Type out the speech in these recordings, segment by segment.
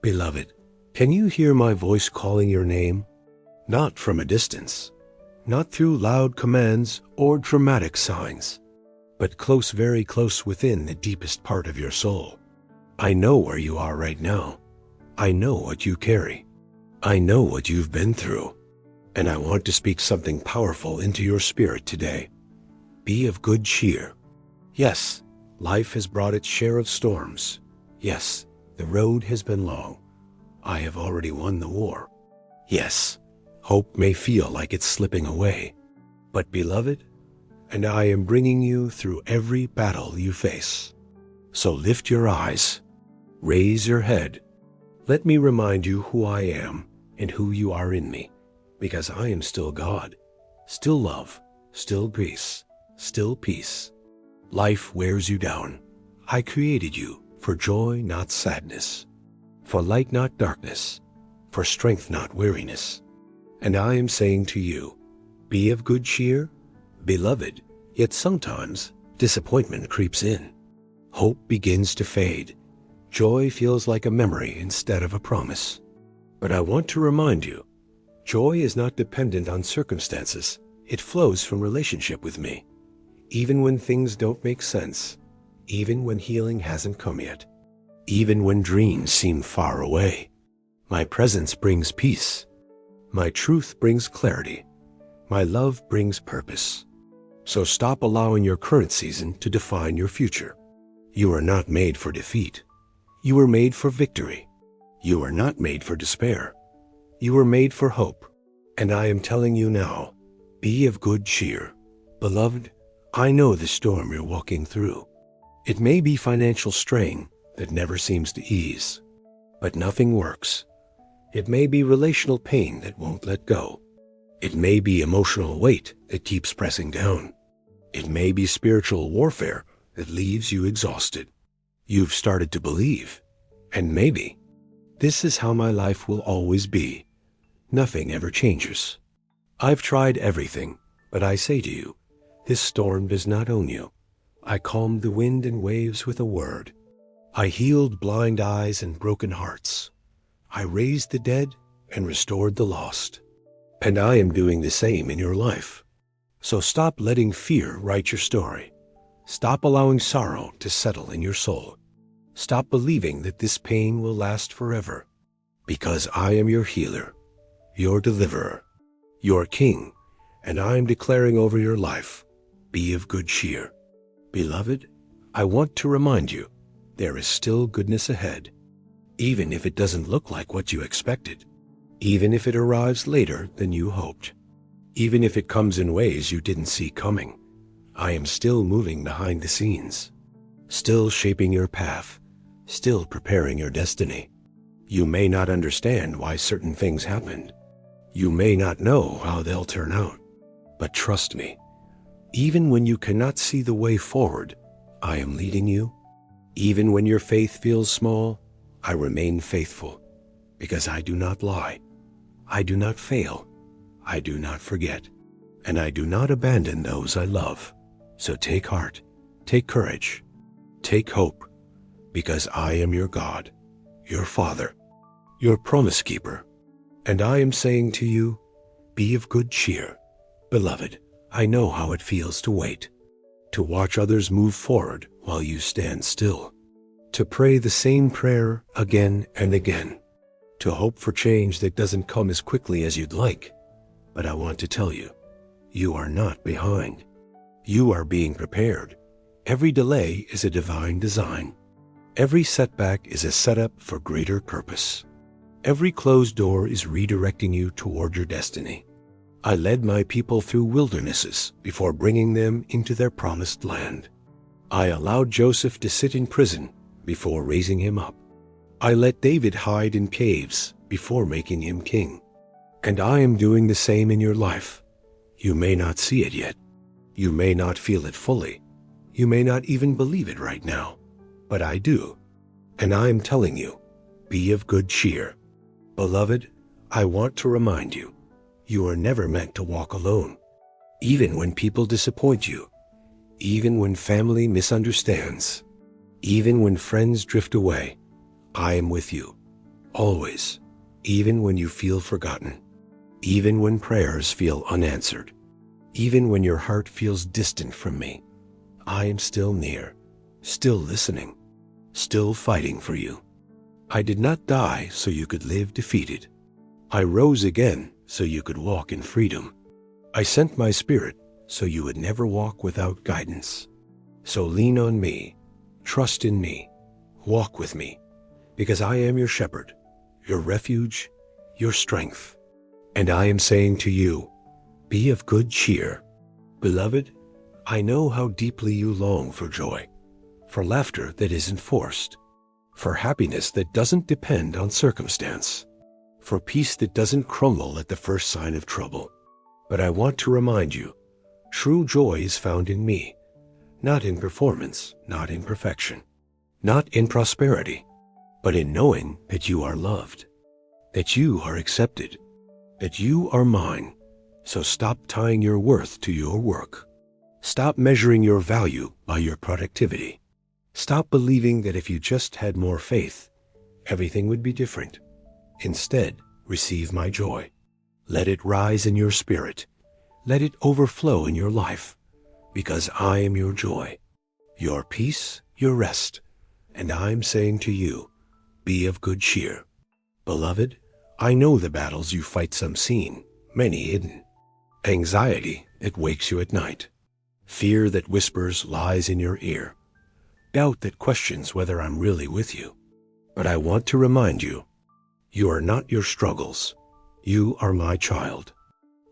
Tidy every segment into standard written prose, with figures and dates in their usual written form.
Beloved, can you hear my voice calling your name? Not from a distance, not through loud commands or dramatic signs, but close, very close within the deepest part of your soul. I know where you are right now. I know what you carry. I know what you've been through. And I want to speak something powerful into your spirit today. Be of good cheer. Yes, life has brought its share of storms. Yes, the road has been long. I have already won the war. Yes, hope may feel like it's slipping away. But beloved, and I am bringing you through every battle you face. So lift your eyes, raise your head. Let me remind you who I am and who you are in me, because I am still God, still love, still grace, still peace. Life wears you down. I created you for joy, not sadness, for light, not darkness, for strength, not weariness. And I am saying to you, be of good cheer, beloved. Yet sometimes disappointment creeps in. Hope begins to fade. Joy feels like a memory instead of a promise. But I want to remind you, joy is not dependent on circumstances. It flows from relationship with me. Even when things don't make sense, even when healing hasn't come yet, even when dreams seem far away, my presence brings peace. My truth brings clarity. My love brings purpose. So stop allowing your current season to define your future. You are not made for defeat. You were made for victory. You are not made for despair. You were made for hope. And I am telling you now, be of good cheer. Beloved, I know the storm you're walking through. It may be financial strain that never seems to ease, but nothing works. It may be relational pain that won't let go. It may be emotional weight that keeps pressing down. It may be spiritual warfare that leaves you exhausted. You've started to believe, and maybe this is how my life will always be. Nothing ever changes. I've tried everything, but I say to you, this storm does not own you. I calmed the wind and waves with a word. I healed blind eyes and broken hearts. I raised the dead and restored the lost. And I am doing the same in your life. So stop letting fear write your story. Stop allowing sorrow to settle in your soul. Stop believing that this pain will last forever. Because I am your healer, your deliverer, your king, and I am declaring over your life, be of good cheer. Beloved, I want to remind you, there is still goodness ahead. Even if it doesn't look like what you expected. Even if it arrives later than you hoped. Even if it comes in ways you didn't see coming. I am still moving behind the scenes. Still shaping your path. Still preparing your destiny. You may not understand why certain things happened. You may not know how they'll turn out. But trust me, even when you cannot see the way forward, I am leading you. Even when your faith feels small, I remain faithful. Because I do not lie. I do not fail. I do not forget. And I do not abandon those I love. So take heart, take courage, take hope, because I am your God, your Father, your promise keeper. And I am saying to you, be of good cheer. Beloved, I know how it feels to wait, to watch others move forward while you stand still, to pray the same prayer again and again, to hope for change that doesn't come as quickly as you'd like. But I want to tell you, you are not behind. You are being prepared. Every delay is a divine design. Every setback is a setup for greater purpose. Every closed door is redirecting you toward your destiny. I led my people through wildernesses before bringing them into their promised land. I allowed Joseph to sit in prison before raising him up. I let David hide in caves before making him king. And I am doing the same in your life. You may not see it yet. You may not feel it fully. You may not even believe it right now. But I do. And I am telling you, be of good cheer. Beloved, I want to remind you, you are never meant to walk alone. Even when people disappoint you, even when family misunderstands, even when friends drift away, I am with you. always, even when you feel forgotten, even when prayers feel unanswered, even when your heart feels distant from me. I am still near, still listening, still fighting for you. I did not die so you could live defeated. I rose again so you could walk in freedom. I sent my Spirit so you would never walk without guidance. So lean on me, trust in me, walk with me, because I am your shepherd, your refuge, your strength. And I am saying to you, be of good cheer. Beloved, I know how deeply you long for joy, for laughter that isn't forced, for happiness that doesn't depend on circumstance, for peace that doesn't crumble at the first sign of trouble. But I want to remind you, true joy is found in me, not in performance, not in perfection, not in prosperity, but in knowing that you are loved, that you are accepted, that you are mine. So stop tying your worth to your work. Stop measuring your value by your productivity. Stop believing that if you just had more faith, everything would be different. Instead, receive my joy. Let it rise in your spirit. Let it overflow in your life, because I am your joy, your peace, your rest. And I am saying to you, be of good cheer. Beloved, I know the battles you fight, some seen, many hidden. Anxiety that wakes you at night. Fear that whispers lies in your ear. Doubt that questions whether I'm really with you. But I want to remind you, you are not your struggles. You are my child.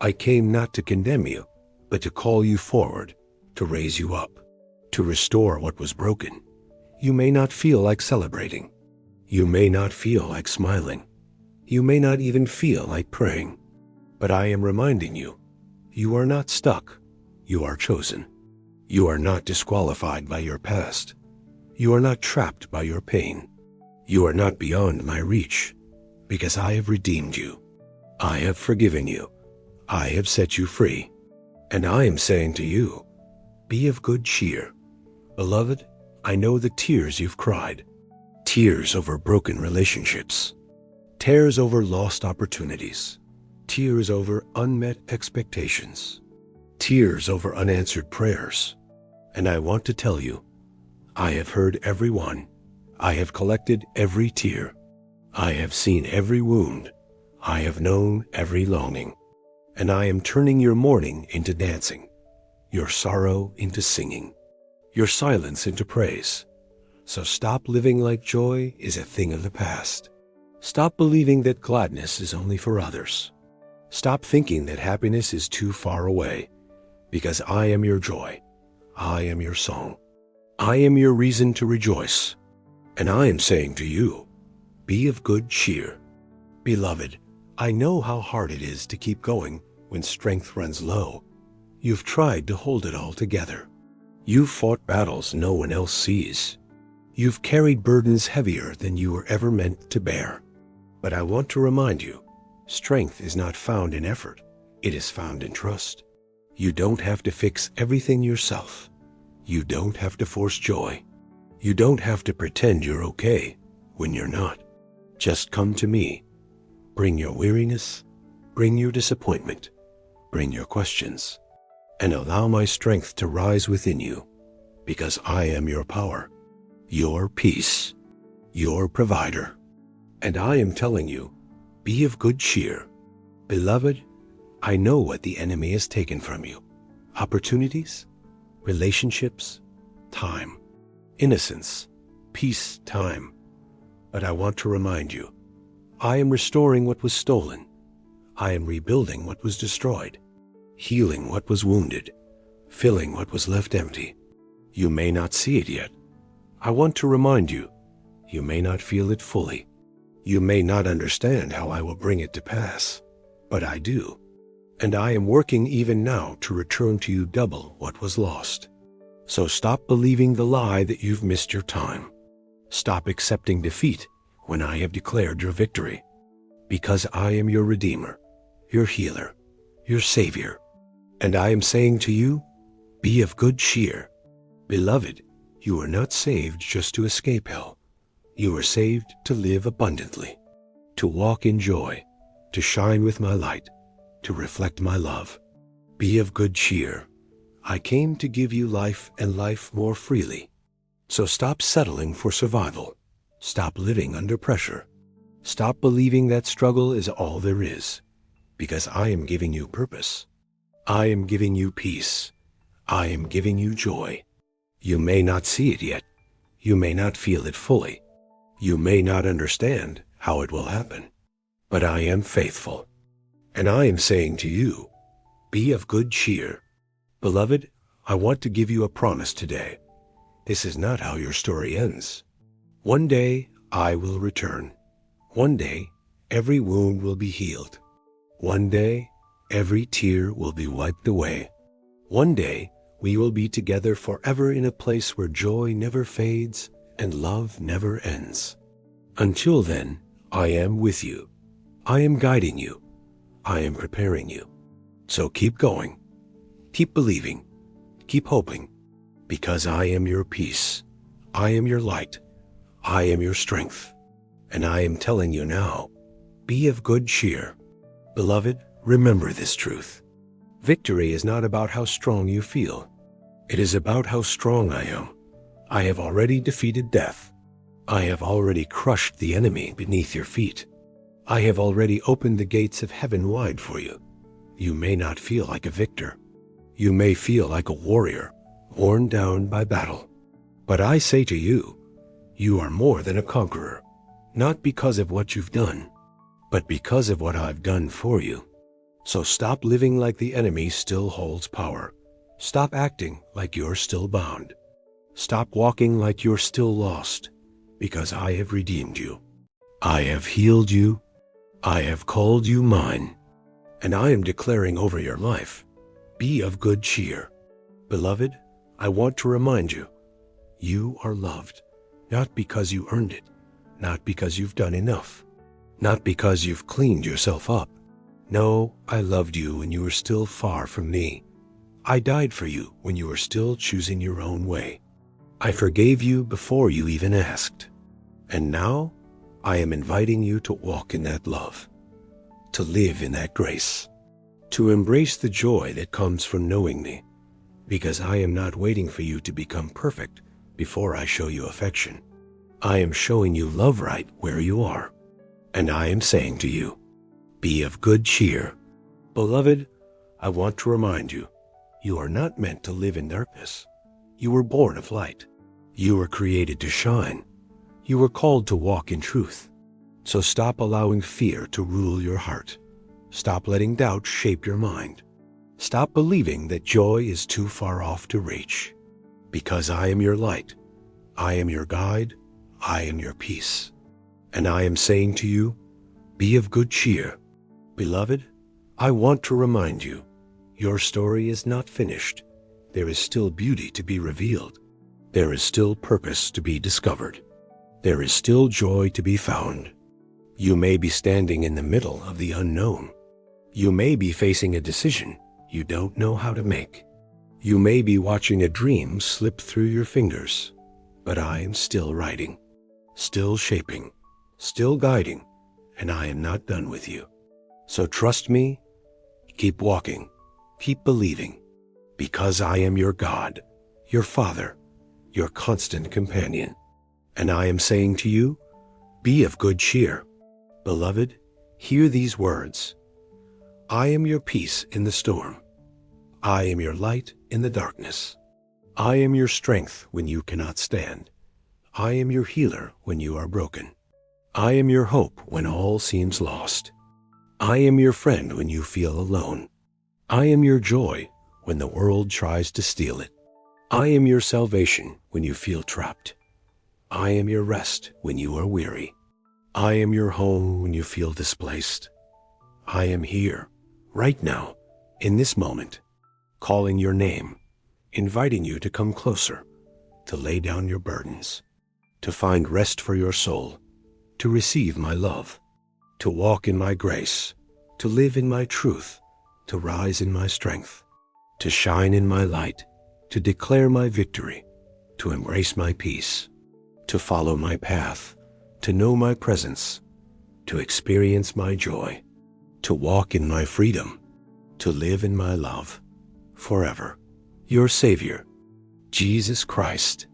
I came not to condemn you, but to call you forward, to raise you up, to restore what was broken. You may not feel like celebrating. You may not feel like smiling. You may not even feel like praying. But I am reminding you, you are not stuck. You are chosen. You are not disqualified by your past. You are not trapped by your pain. You are not beyond my reach, because I have redeemed you. I have forgiven you. I have set you free. And I am saying to you, be of good cheer. Beloved, I know the tears you've cried. Tears over broken relationships. Tears over lost opportunities. Tears over unmet expectations. Tears over unanswered prayers. And I want to tell you, I have heard every one. I have collected every tear. I have seen every wound. I have known every longing. And I am turning your mourning into dancing, your sorrow into singing, your silence into praise. So stop living like joy is a thing of the past. Stop believing that gladness is only for others. Stop thinking that happiness is too far away, because I am your joy. I am your song. I am your reason to rejoice. And I am saying to you, be of good cheer. Beloved, I know how hard it is to keep going when strength runs low. You've tried to hold it all together. You've fought battles no one else sees. You've carried burdens heavier than you were ever meant to bear. But I want to remind you, strength is not found in effort. It is found in trust. You don't have to fix everything yourself. You don't have to force joy. You don't have to pretend you're okay when you're not. Just come to me. Bring your weariness, bring your disappointment, bring your questions, and allow my strength to rise within you, because I am your power, your peace, your provider. And I am telling you, be of good cheer. Beloved, I know what the enemy has taken from you. Opportunities, relationships, time, innocence, peace, time. But I want to remind you, I am restoring what was stolen. I am rebuilding what was destroyed, healing what was wounded, filling what was left empty. You may not see it yet. I want to remind you, you may not feel it fully. You may not understand how I will bring it to pass, but I do. And I am working even now to return to you double what was lost. So stop believing the lie that you've missed your time. Stop accepting defeat when I have declared your victory. Because I am your Redeemer, your healer, your Savior. And I am saying to you, be of good cheer. Beloved, you are not saved just to escape hell. You are saved to live abundantly. to walk in joy, to shine with my light, to reflect my love. Be of good cheer. I came to give you life and life more freely. So stop settling for survival. Stop living under pressure. Stop believing that struggle is all there is, because I am giving you purpose. I am giving you peace. I am giving you joy. You may not see it yet. You may not feel it fully. You may not understand how it will happen. But I am faithful. And I am saying to you, be of good cheer. Beloved, I want to give you a promise today. This is not how your story ends. One day I will return. One day every wound will be healed. One day every tear will be wiped away. One day we will be together forever in a place where joy never fades and love never ends. Until then, I am with you. I am guiding you. I am preparing you. So keep going. Keep believing. Keep hoping. Because I am your peace. I am your light. I am your strength. And I am telling you now, be of good cheer. Beloved, remember this truth. Victory is not about how strong you feel. It is about how strong I am. I have already defeated death. I have already crushed the enemy beneath your feet. I have already opened the gates of heaven wide for you. You may not feel like a victor. You may feel like a warrior, worn down by battle. But I say to you, you are more than a conqueror, not because of what you've done, but because of what I've done for you. So stop living like the enemy still holds power. Stop acting like you're still bound. Stop walking like you're still lost, because I have redeemed you. I have healed you. I have called you mine. And I am declaring over your life, be of good cheer. Beloved, I want to remind you, you are loved, not because you earned it, not because you've done enough, not because you've cleaned yourself up. No, I loved you when you were still far from me. I died for you when you were still choosing your own way. I forgave you before you even asked. And now, I am inviting you to walk in that love, to live in that grace, to embrace the joy that comes from knowing me, because I am not waiting for you to become perfect before I show you affection. I am showing you love right where you are. And I am saying to you, be of good cheer. Beloved, I want to remind you, you are not meant to live in darkness. You were born of light. You were created to shine. You were called to walk in truth. So stop allowing fear to rule your heart. Stop letting doubt shape your mind. Stop believing that joy is too far off to reach. Because I am your light. I am your guide. I am your peace. And I am saying to you, be of good cheer. Beloved, I want to remind you, your story is not finished. There is still beauty to be revealed. There is still purpose to be discovered. There is still joy to be found. You may be standing in the middle of the unknown. You may be facing a decision you don't know how to make. You may be watching a dream slip through your fingers. But I am still writing, still shaping, still guiding, and I am not done with you. So trust me, keep walking, keep believing, because I am your God, your Father, your constant companion. And I am saying to you, be of good cheer. Beloved, hear these words. I am your peace in the storm. I am your light in the darkness. I am your strength when you cannot stand. I am your healer when you are broken. I am your hope when all seems lost. I am your friend when you feel alone. I am your joy when the world tries to steal it. I am your salvation when you feel trapped. I am your rest when you are weary. I am your home when you feel displaced. I am here, right now, in this moment, calling your name, inviting you to come closer, to lay down your burdens, to find rest for your soul, to receive my love, to walk in my grace, to live in my truth, to rise in my strength, to shine in my light, to declare my victory, to embrace my peace, to follow my path, to know my presence, to experience my joy, to walk in my freedom, to live in my love, forever. Your Savior, Jesus Christ.